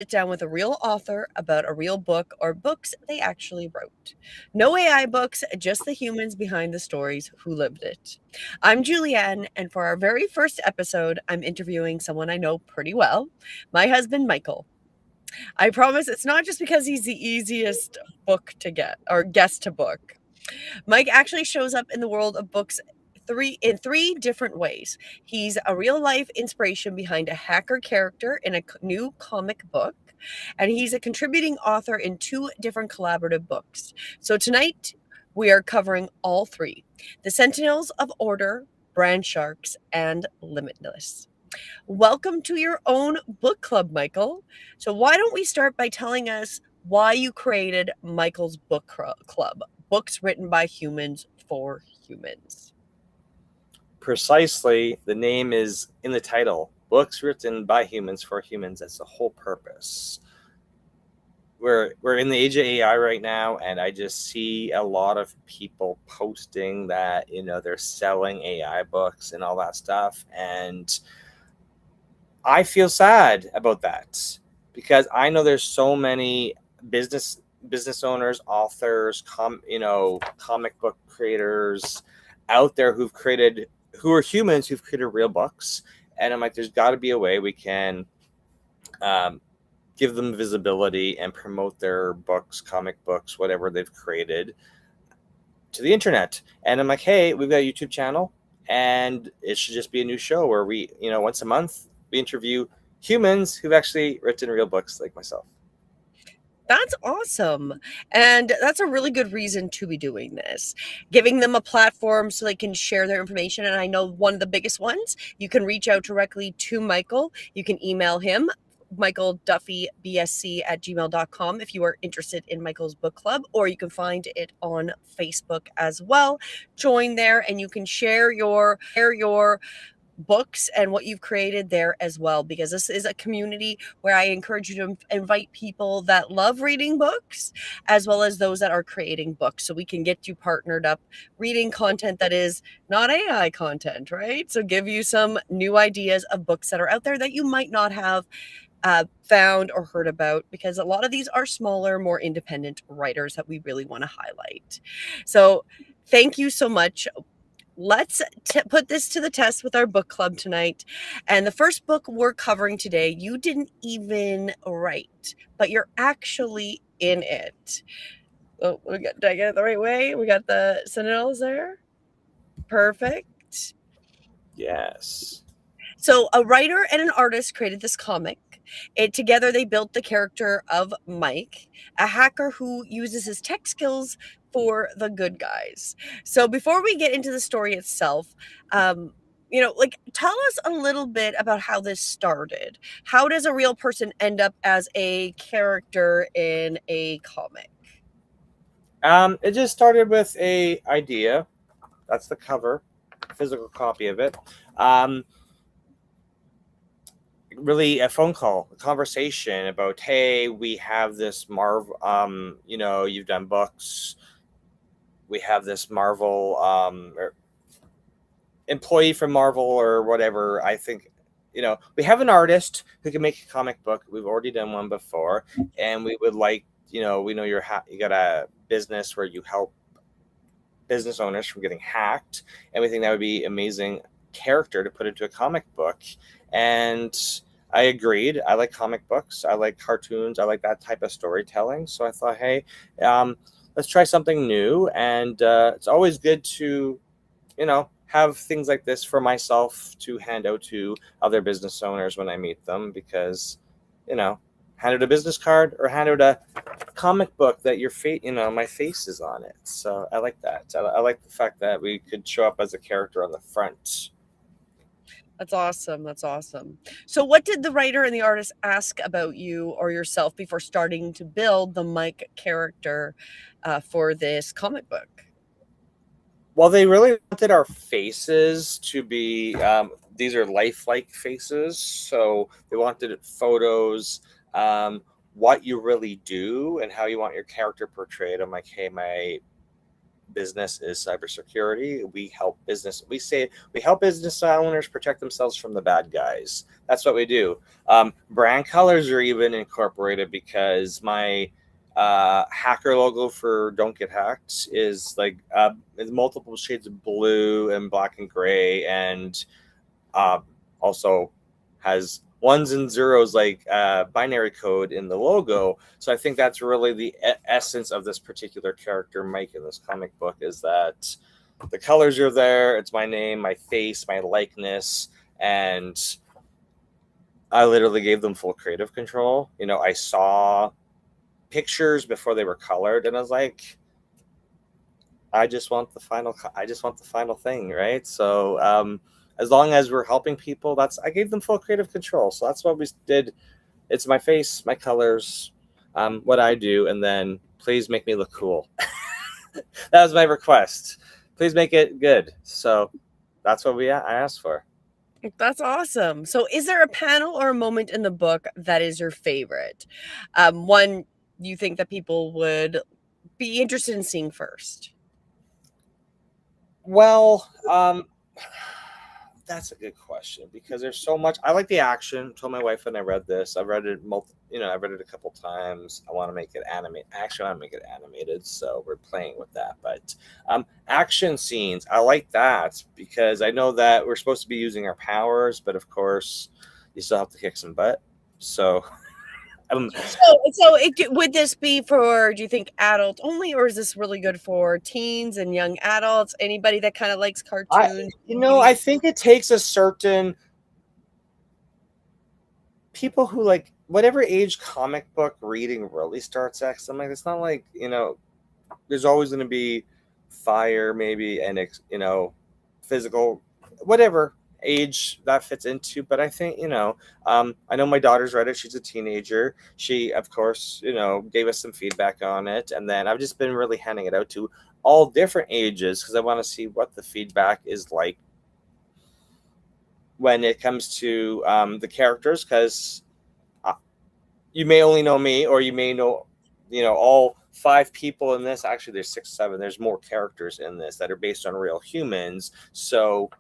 Sit down with a real author about a real book or books they actually wrote. No AI books, just the humans behind the stories who lived it. I'm Julianne, and for our very first episode, I'm interviewing someone I know pretty well, my husband, Michael. I promise it's not just because he's the easiest book to get or guest to book. Mike actually shows up in the world of books three different ways. He's a real life inspiration behind a hacker character in a new comic book, and he's a contributing author in two different collaborative books. So tonight we are covering all three: The Sentinels of Order, Brand Sharks, and Limitless. Welcome to your own book club, Michael. So, why don't we start by telling us why you created Michael's book club, books written by humans for humans? Precisely, the name is in the title. Books written by humans for humans. That's the whole purpose. We're in the age of AI right now, and I just see a lot of people posting that they're selling AI books and all that stuff, and I feel sad about that because I know there's so many business owners, authors, comic book creators out there who are humans who've created real books, and I'm like, there's got to be a way we can um, give them visibility and promote their books, comic books, whatever they've created to the internet. And I'm like, hey, we've got a YouTube channel, and it should just be a new show where we, once a month, we interview humans who've actually written real books like myself. That's awesome. And that's a really good reason to be doing this, giving them a platform so they can share their information. And I know one of the biggest ones, you can reach out directly to Michael. You can email him, mikeduffybsc@gmail.com, if you are interested in Michael's book club, or you can find it on Facebook as well. Join there and you can share your books and what you've created there as well, because this is a community where I encourage you to invite people that love reading books as well as those that are creating books, so we can get you partnered up reading content that is not AI content, right? So give you some new ideas of books that are out there that you might not have found or heard about, because a lot of these are smaller, more independent writers that we really want to highlight. So thank you so much. Let's put this to the test with our book club tonight. And the first book we're covering today, you didn't even write, but you're actually in it. Oh, did I get it the right way? We got the Sentinels there. Perfect. Yes. So a writer and an artist created this comic. Together they built the character of Mike, a hacker who uses his tech skills for the good guys. So before we get into the story itself, tell us a little bit about how this started. How does a real person end up as a character in a comic? It just started with a idea. That's the cover, physical copy of it. Um, Really a phone call, a conversation about, hey, we have this you've done books. We have this Marvel employee from Marvel or whatever. I think, we have an artist who can make a comic book. We've already done one before, and we would like, we know you got a business where you help business owners from getting hacked, and we think that would be amazing character to put into a comic book. And I agreed. I like comic books. I like cartoons. I like that type of storytelling. So I thought, hey, let's try something new. And it's always good to, have things like this for myself to hand out to other business owners when I meet them, because, hand out a business card or hand out a comic book that your face, my face is on it. So I like that. I like the fact that we could show up as a character on the front. That's awesome. That's awesome. So, what did the writer and the artist ask about you or yourself before starting to build the Mike character for this comic book? Well, they really wanted our faces to be, these are lifelike faces. So they wanted photos, what you really do and how you want your character portrayed. I'm like, hey, business is cybersecurity. We help business owners protect themselves from the bad guys. That's what we do. Brand colors are even incorporated because my hacker logo for Don't Get Hacked is like is multiple shades of blue and black and gray, and uh, also has ones and zeros like binary code in the logo. So I think that's really the essence of this particular character, Mike, in this comic book, is that the colors are there. It's my name, my face, my likeness, and I literally gave them full creative control. I saw pictures before they were colored, and I was like, I just want the final thing, right? So as long as we're helping people, I gave them full creative control. So that's what we did. It's my face, my colors, what I do, and then please make me look cool. That was my request. Please make it good. So that's what I asked for. That's awesome. So, is there a panel or a moment in the book that is your favorite? One you think that people would be interested in seeing first? Well, that's a good question because there's so much. I like the action. I told my wife when I read this, I read it I read it a couple times. I want to make it animate. Actually, I want to make it animated, so we're playing with that. But action scenes, I like that because I know that we're supposed to be using our powers, but of course, you still have to kick some butt. So, Would this be for, do you think, adult only, or is this really good for teens and young adults? Anybody that kind of likes I cartoons? I think it takes a certain people who like whatever age comic book reading really starts at. I'm like, it's not like there's always going to be fire maybe and physical whatever age that fits into. But I think I know my daughter's read it. She's a teenager. She of course gave us some feedback on it, and then I've just been really handing it out to all different ages because I want to see what the feedback is like when it comes to the characters, because you may only know me, or you may know all five people in this. Actually, there's 6 7, there's more characters in this that are based on real humans. So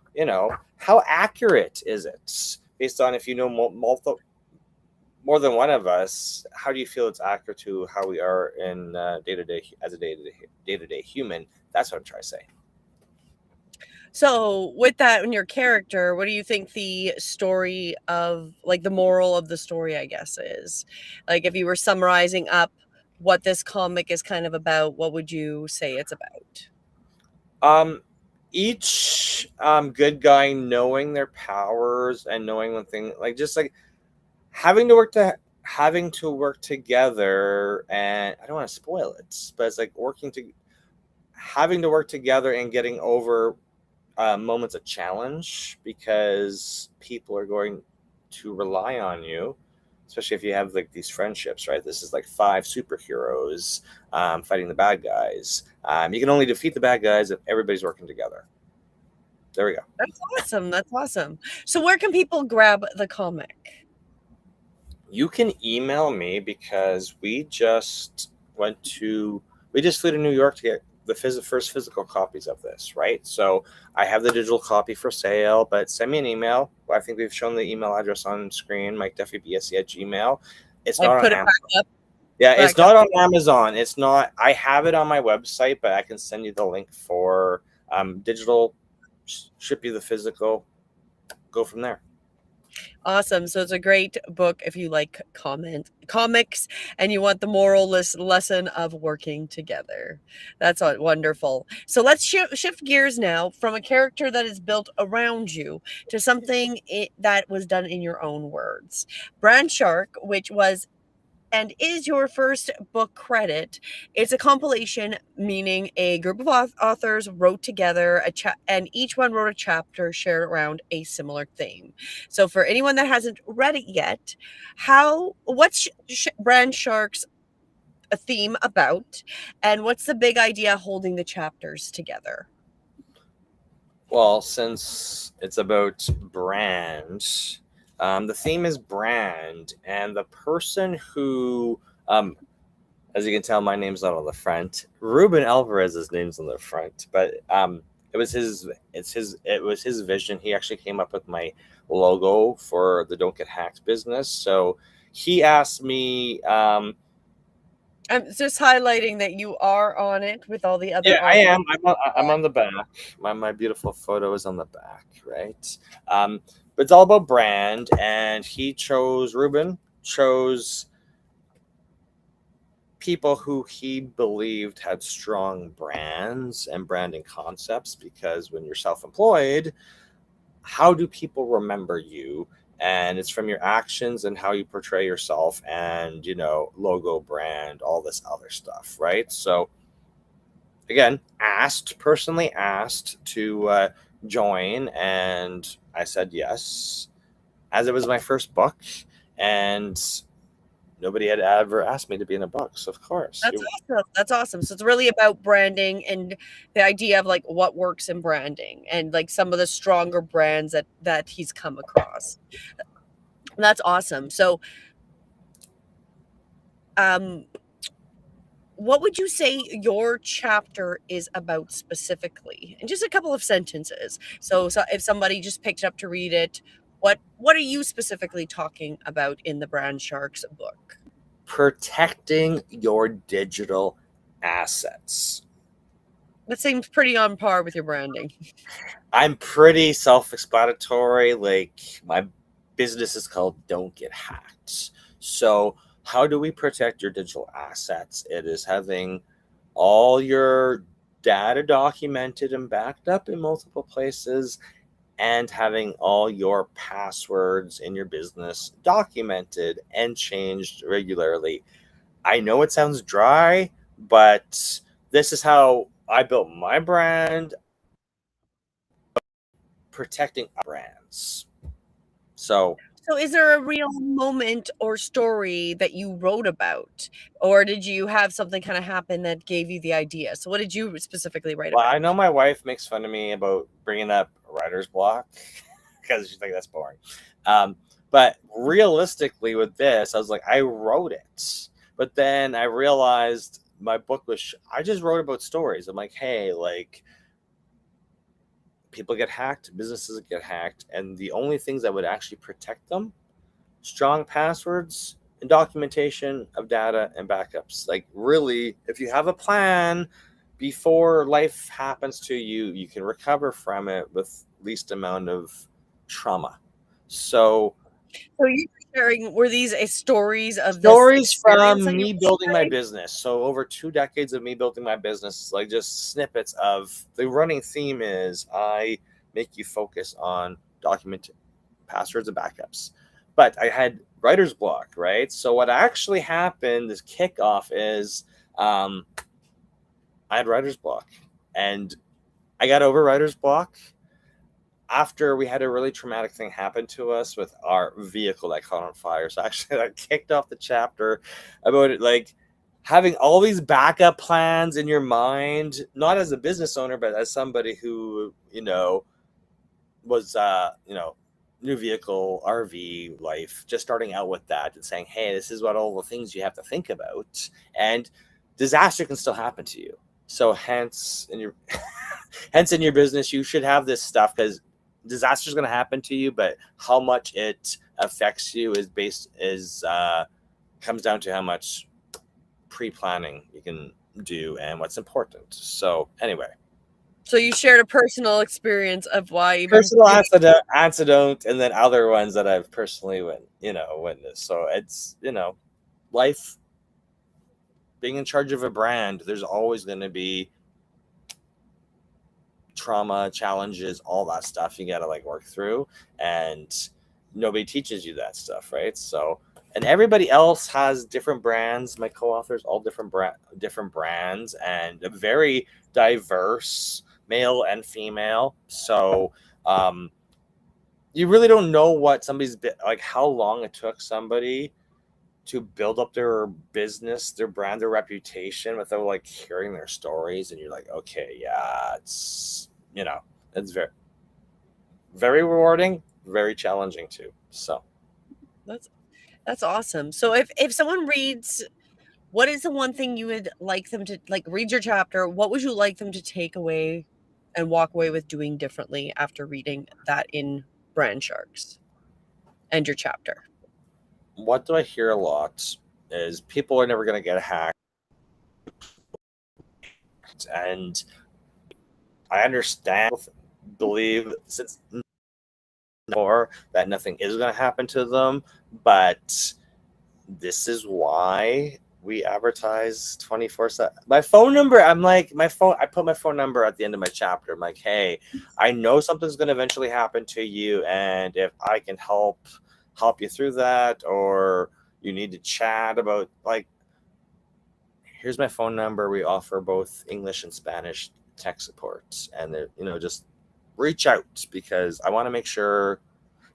how accurate is it based on, if you know more than one of us, how do you feel it's accurate to how we are in day-to-day as a day-to-day human? That's what I'm trying to say. So, with that in your character, what do you think the story of, like, the moral of the story, I guess, is? Like, if you were summarizing up what this comic is kind of about, what would you say it's about? Each good guy knowing their powers and knowing one thing, like just like having to work together. And I don't want to spoil it, but it's like having to work together and getting over moments of challenge, because people are going to rely on you, especially if you have like these friendships, right? This is like 5 superheroes fighting the bad guys. You can only defeat the bad guys if everybody's working together. There we go. That's awesome. That's awesome. So, where can people grab the comic? You can email me because we just flew to New York to get the first physical copies of this, right? So I have the digital copy for sale, but send me an email. I think we've shown the email address on screen, mikeduffybsc@gmail. It's I not on put it Amazon. back up. Yeah, it's Back up. not on Amazon. It's not. I have it on my website, but I can send you the link for digital, ship you the physical, go from there. Awesome. So it's a great book if you like comics and you want the moral lesson of working together. That's wonderful. So let's shift gears now from a character that is built around you to something that was done in your own words. Brand Shark, which was and is your first book credit. It's a compilation, meaning a group of authors wrote together and each one wrote a chapter shared around a similar theme. So, for anyone that hasn't read it yet, what's Brand Shark's a theme about, and what's the big idea holding the chapters together? Well, since it's about brand, the theme is brand, and the person who As you can tell, my name's not on the front. Ruben Alvarez's name's on the front, but it was his vision. He actually came up with my logo for the Don't Get Hacked business. So he asked me. I'm just highlighting that you are on it with all the other Yeah, I artists. am. I'm on the back. My beautiful photo is on the back, right? But it's all about brand, and Ruben chose people who he believed had strong brands and branding concepts, because when you're self-employed, how do people remember you? And it's from your actions and how you portray yourself, and logo, brand, all this other stuff, right? So again, personally asked to join, and I said yes, as it was my first book, and nobody had ever asked me to be in a book. So of course, That's awesome. That's awesome. So it's really about branding and the idea of like what works in branding and like some of the stronger brands that he's come across. That's awesome. So um what would you say your chapter is about specifically? In just a couple of sentences. So if somebody just picked it up to read it, what are you specifically talking about in the Brand Sharks book? protecting your digital assets. That seems pretty on par with your branding. I'm pretty self-explanatory. Like, my business is called Don't Get Hacked. So how do we protect your digital assets? It is having all your data documented and backed up in multiple places, and having all your passwords in your business documented and changed regularly. I know it sounds dry, but this is how I built my brand, protecting brands. So So is there a real moment or story that you wrote about? Or did you have something kind of happen that gave you the idea? So what did you specifically write well, about? I know my wife makes fun of me about bringing up writer's block because she's like, that's boring. But realistically, with this, I was like, I wrote it. But then I realized my book I just wrote about stories. I'm like, hey, like, people get hacked, businesses get hacked, and the only things that would actually protect them: strong passwords and documentation of data and backups. Like, really, if you have a plan before life happens to you, you can recover from it with least amount of trauma. So So you sharing were these stories of this stories experience from that you me were building my sharing? business. So over 2 decades of me building my business, like, just snippets of the running theme is I make you focus on document passwords and backups. But I had writer's block, right? So what actually happened, this kickoff, is I had writer's block, and I got over writer's block after we had a really traumatic thing happen to us with our vehicle that caught on fire. So actually, I kicked off the chapter about it, like, having all these backup plans in your mind, not as a business owner, but as somebody who, was, new vehicle, RV life, just starting out with that and saying, hey, this is what all the things you have to think about. And disaster can still happen to you. So hence in your hence in your business, you should have this stuff, because disaster is going to happen to you, but how much it affects you comes down to how much pre-planning you can do and what's important. So anyway, So you shared a personal experience of why even personal antidote, and then other ones that I've personally witnessed. So it's, life, being in charge of a brand, there's always going to be trauma, challenges, all that stuff you got to, like, work through, and nobody teaches you that stuff, right? So, and everybody else has different brands. My co-authors, all different brands, and a very diverse, male and female. So you really don't know what like, how long it took somebody to build up their business, their brand, their reputation, without, like, hearing their stories. And you're like, okay, yeah, it's very, very rewarding, very challenging too. So that's that's awesome. So if someone reads What is the one thing you would like them to, like, read your chapter? What would you like them to take away and walk away with doing differently after reading that in Brand Sharks and your chapter? What do I hear a lot is people are never going to get hacked. And I understand, believe since more that nothing is going to happen to them, but this is why we advertise 24/7. My phone number, I'm like, my phone, I put my phone number at the end of my chapter. I'm like, hey, I know something's going to eventually happen to you, and if I can help you through that, or you need to chat about, like, here's my phone number. We offer both English and Spanish tech support, and just reach out, because I want to make sure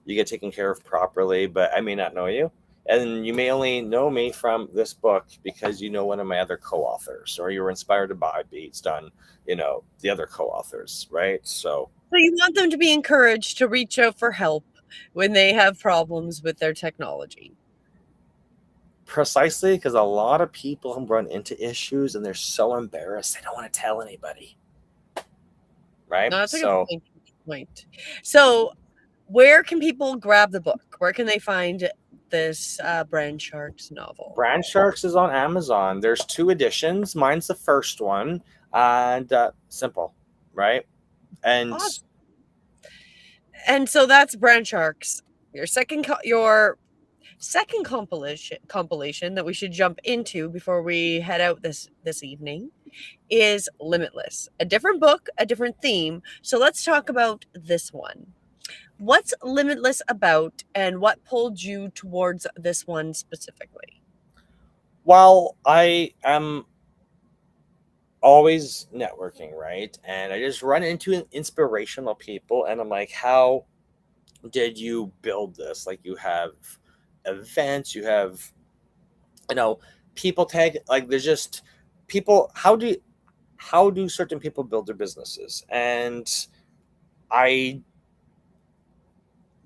you get taken care of properly. But I may not know you, and you may only know me from this book because you know one of my other co-authors, or you were inspired by based on the other co-authors, right? So You want them to be encouraged to reach out for help when they have problems with their technology. precisely, because a lot of people run into issues and they're so embarrassed they don't want to tell anybody, right? No, that's a good So point. So, where can people grab the book? Where can they find this Brand Sharks novel? Brand Sharks is on Amazon. There's 2 editions. Mine's the first one, and simple, right? And Awesome. And so that's Brand Sharks. Your second compilation that we should jump into before we head out this evening is Limitless. A different book, a different theme. So let's talk about this one. What's Limitless about, and what pulled you towards this one specifically? while I am always networking, right? And I just run into inspirational people, and I'm like, how did you build this? Like, you have events, you have, you know, people tag, like, there's just people. How do certain people build their businesses? And I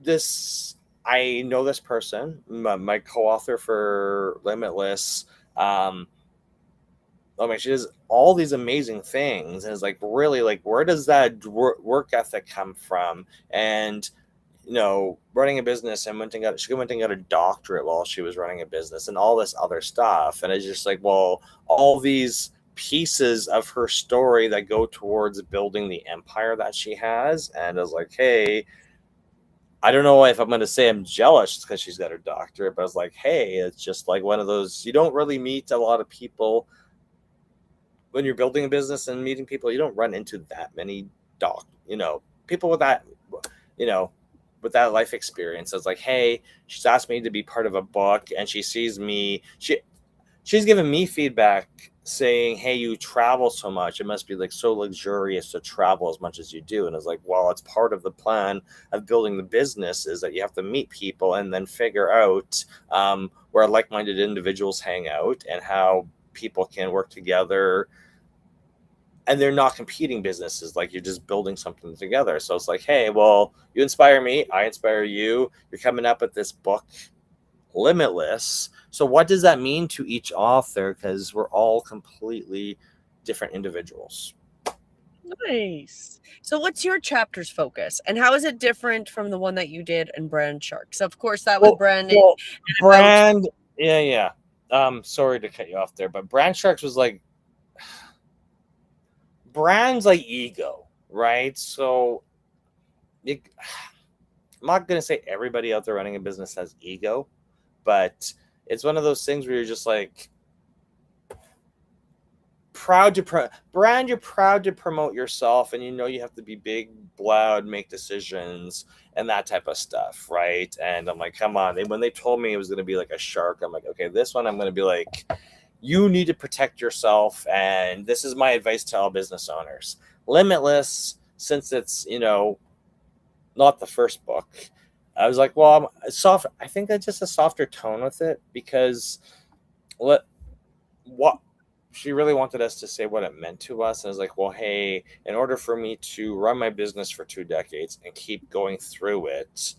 this I know this person, my co-author for Limitless. I mean, she does all these amazing things, and it's like, really, like, where does that work ethic come from? And running a business, and she went and got a doctorate while she was running a business, and all this other stuff. And it's just like, well, all these pieces of her story that go towards building the empire that she has. And I was like, hey, I don't know if I'm going to say I'm jealous because she's got her doctorate, but I was like, hey, it's just like one of those, you don't really meet a lot of people when you're building a business and meeting people. You don't run into that many people with that, you know, with that life experience. I was like, hey, she's asked me to be part of a book, and she sees me. She's given me feedback saying, hey, you travel so much. It must be like so luxurious to travel as much as you do. And I was like, well, it's part of the plan of building the business, is that you have to meet people and then figure out where like-minded individuals hang out and how people can work together. And they're not competing businesses, like, you're just building something together. So it's like, hey, well, you inspire me, I inspire you. You're coming up with this book, Limitless. So what does that mean to each author? Because we're all completely different individuals. Nice. So what's your chapter's focus, and how is it different from the one that you did in Brand Sharks? Of course, that was branding about Brand, yeah. Sorry to cut you off there, but Brand Sharks was like, brand's like ego, right? So I'm not going to say everybody out there running a business has ego, but it's one of those things where you're just like proud to brand. You're proud to promote yourself, and you have to be big, loud, make decisions, and that type of stuff, right? And I'm like, come on. And when they told me it was going to be like a shark, I'm like, okay, this one I'm going to be like, you need to protect yourself, and this is my advice to all business owners. Limitless, since it's not the first book, I was like, well, I'm soft. I think that's just a softer tone with it, because what she really wanted us to say what it meant to us. And I was like, well, hey, in order for me to run my business for 2 decades and keep going through it,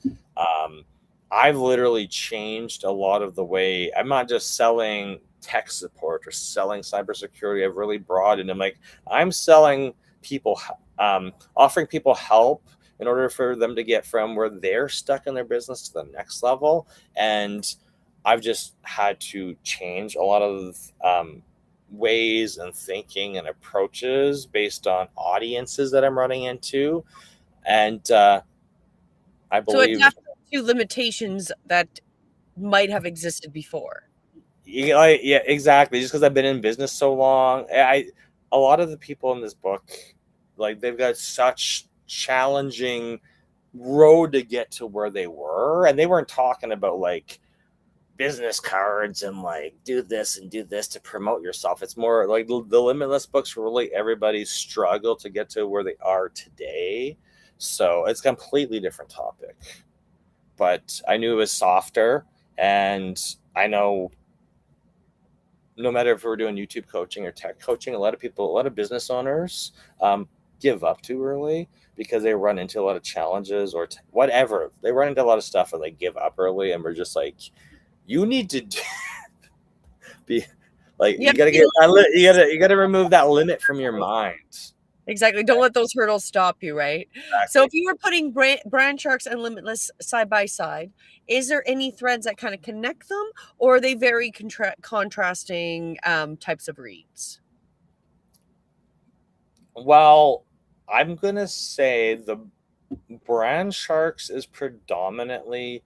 I've literally changed a lot of the way. I'm not just selling tech support or selling cybersecurity. I've really broadened. I'm like, I'm selling people, offering people help in order for them to get from where they're stuck in their business to the next level. And I've just had to change a lot of ways and thinking and approaches based on audiences that I'm running into. And I So believe, adapt to limitations that might have existed before. yeah, exactly. Just because I've been in business so long, a lot of the people in this book, like they've got such challenging road to get to where they were, and they weren't talking about like business cards and like do this and do this to promote yourself. It's more like the Limitless books were really everybody's struggle to get to where they are today. So it's a completely different topic, but I knew it was softer. And I know no matter if we're doing YouTube coaching or tech coaching, a lot of people, a lot of business owners give up too early because they run into a lot of challenges or whatever. They run into a lot of stuff and they give up early. And we're just like, you need to be like, You have to be you gotta remove that limit from your mind. exactly. Don't let those hurdles stop you, right? So Exactly. if you were putting Brand Sharks and Limitless side by side, is there any threads that kind of connect them, or are they very contrasting types of reads? Well, I'm gonna say the Brand Sharks is predominantly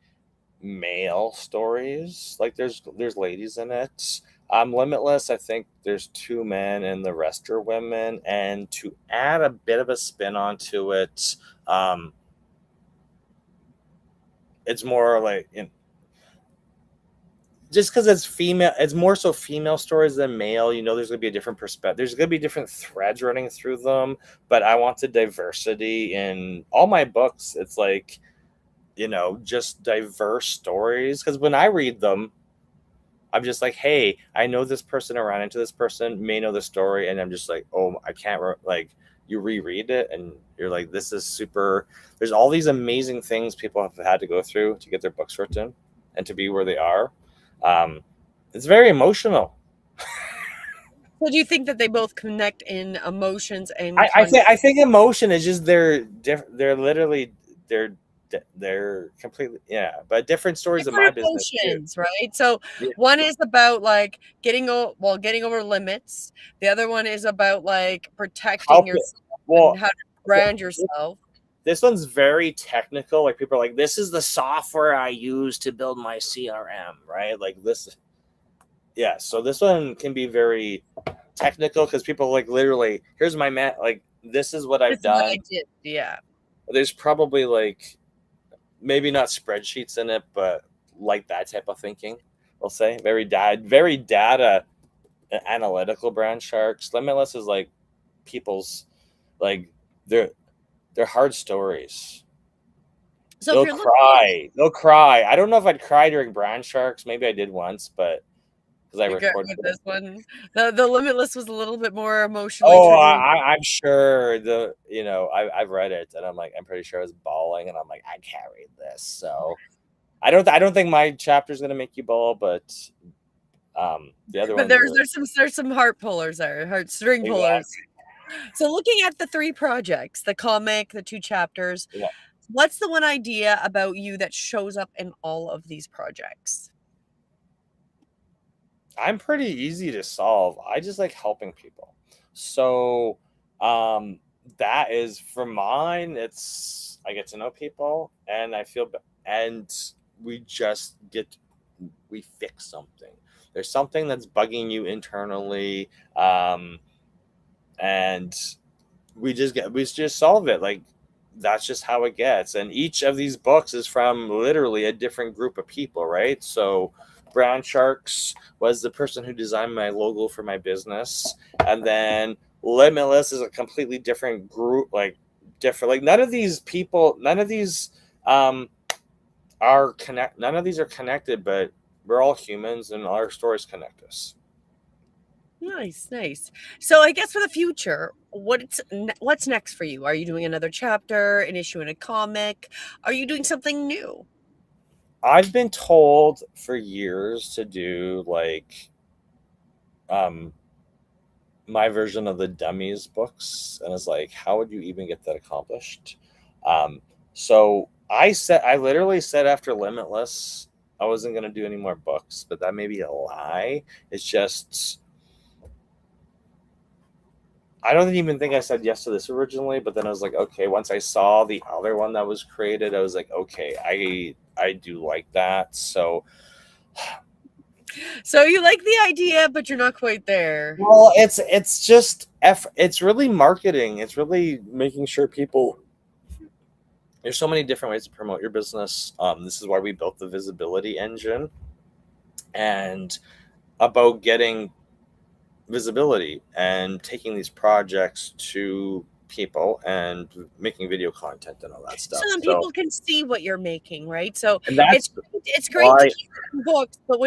male stories. Like there's ladies in it. Limitless, I think there's two men and the rest are women. And to add a bit of a spin onto it, um, it's more like just because it's female, it's more so female stories than male. You know, there's gonna be a different perspective. There's gonna be different threads running through them. But I want the diversity in all my books. It's like, just diverse stories. Because when I read them, I'm just like, hey, I know this person, I ran into this person, may know the story, and I'm just like, oh, I can't like. You reread it, and you're like, this is super. There's all these amazing things people have had to go through to get their books written, and to be where they are. Um, it's very emotional. So do you think that they both connect in emotions and I think emotion is just they're literally they're they're completely, yeah, but different stories of my different business too. emotions, right? So Yeah. one is about like getting over limits. The other one is about like protecting Help it. yourself and Well, how to brand yourself. this one's very technical. Like people are like, this is the software I use to build my CRM, right? Like this, yeah. So this one can be very technical because people like literally, here's my mat. Like this is what This I've is what I done. did. Yeah. There's probably like maybe not spreadsheets in it, but like that type of thinking. We'll say very data analytical. Brand Sharks. Limitless is like people's like they're hard stories. So if you're looking They'll cry. I don't know if I'd cry during Brand Sharks. Maybe I did once, but because I you're good recorded with it. this one. The Limitless was a little bit more emotionally Oh, triggering. I'm sure I've read it, and I'm like, I'm pretty sure I was bawling, and I'm like, I can't read this. So I don't think my chapter is gonna make you bawl, but the other But ones there's are there's some heart pullers there, heart string pullers. exactly. So looking at the three projects, the comic, the two chapters, Yeah, what's the one idea about you that shows up in all of these projects? I'm pretty easy to solve. I just like helping people. So that is for mine. It's I get to know people, and I feel and we just get we fix something. There's something that's bugging you internally, and we just solve it. Like that's just how it gets. And each of these books is from literally a different group of people, right? So Brown Sharks was the person who designed my logo for my business, and then Limitless is a completely different group, like different. Like none of these um, none of these are connected, but we're all humans, and our stories connect us. Nice, nice. So I guess for the future, what's next for you? Are you doing another chapter, an issue in a comic? Are you doing something new? I've been told for years to do like my version of the dummies books, and it's like, how would you even get that accomplished? So I literally said after Limitless I wasn't going to do any more books, but that may be a lie. It's just I don't even think I said yes to this originally, but then I was like, okay, once I saw the other one that was created, I was like, okay, I do like that. So So you like the idea, but you're not quite there. well, it's just it's really marketing. It's really making sure people there's so many different ways to promote your business. This is why we built the visibility engine and about getting visibility and taking these projects to people and making video content and all that So stuff. then So, people can see what you're making, right? So and it's that's it's great to why, keep books, but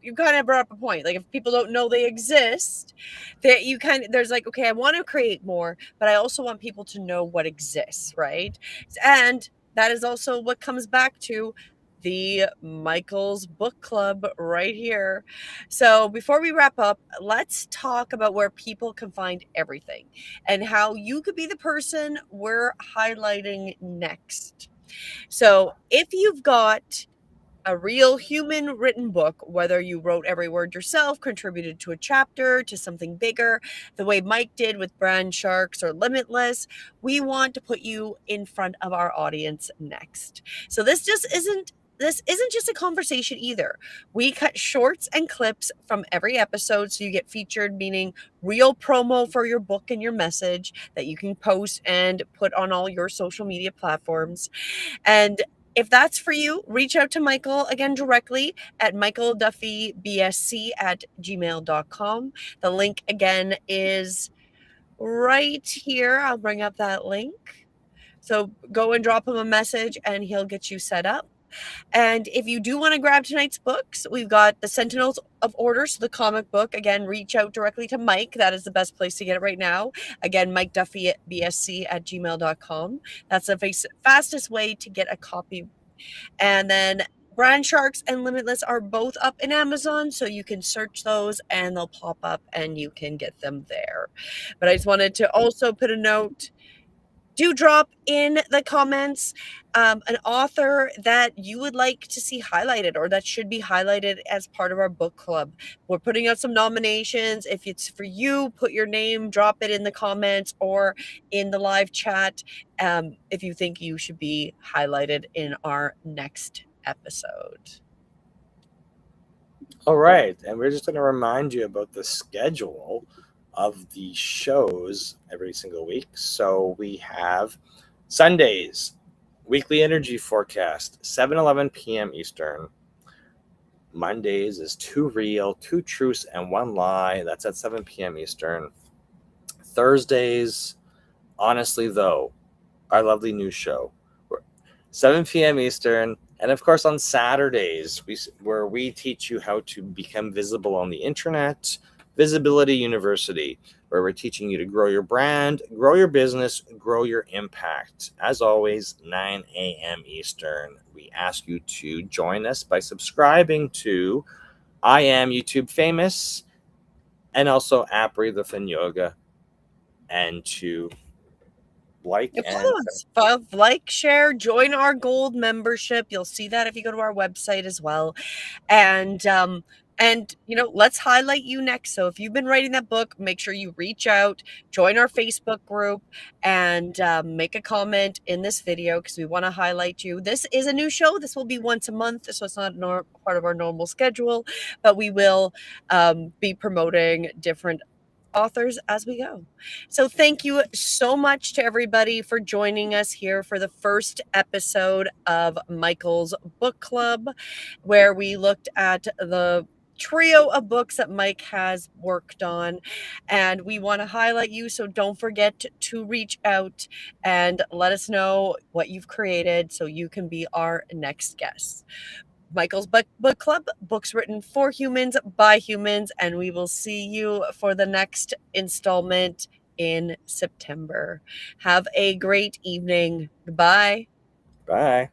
you kind of brought up a point. Like if people don't know they exist, that you kind of there's like, okay, I want to create more, but I also want people to know what exists, right? And that is also what comes back to the Michael's Book Club right here. So before we wrap up, let's talk about where people can find everything and how you could be the person we're highlighting next. So, if you've got a real human written book, whether you wrote every word yourself, contributed to a chapter, to something bigger, the way Mike did with Brand Sharks or Limitless, we want to put you in front of our audience next. So this isn't just a conversation either. We cut shorts and clips from every episode so you get featured, meaning real promo for your book and your message that you can post and put on all your social media platforms. And if that's for you, reach out to Michael again directly at mikeduffybsc@gmail.com. The link again is right here. I'll bring up that link. So go and drop him a message and he'll get you set up. And if you do want to grab tonight's books, we've got the Sentinels of Order, so the comic book. Again, reach out directly to Mike. That is the best place to get it right now. Again, mikeduffybsc@gmail.com. That's the fastest way to get a copy. And then Brand Sharks and Limitless are both up in Amazon, so you can search those and they'll pop up and you can get them there. But I just wanted to also put a note, do drop in the comments an author that you would like to see highlighted or that should be highlighted as part of our book club. We're putting out some nominations. If it's for you, put your name, drop it in the comments or in the live chat if you think you should be highlighted in our next episode. all right. And we're just going to remind you about the schedule of the shows every single week. So we have Sundays, weekly energy forecast, 7:11 p.m. Eastern. Mondays is Two Real, Two Truths, and One Lie. That's at 7 p.m. Eastern. Thursdays, Honestly Though, our lovely news show, 7 p.m. Eastern. And of course, on Saturdays, where we teach you how to become visible on the internet, Visibility University, where we're teaching you to grow your brand, grow your business, grow your impact. As always, 9 a.m. Eastern. We ask you to join us by subscribing to I Am YouTube Famous and also App Breathe Within Yoga, and to like Yeah, and follow us. Like, share, join our gold membership. You'll see that if you go to our website as well. And let's highlight you next. So if you've been writing that book, make sure you reach out, join our Facebook group, and make a comment in this video because we want to highlight you. This is a new show. This will be once a month, so it's not part of our normal schedule, but we will be promoting different authors as we go. So thank you so much to everybody for joining us here for the first episode of Michael's Book Club, where we looked at the trio of books that Mike has worked on, and we want to highlight you, so don't forget to reach out and let us know what you've created so you can be our next guest. Michael's Book Club, books written for humans by humans, and we will see you for the next installment in September. Have a great evening. Goodbye. bye.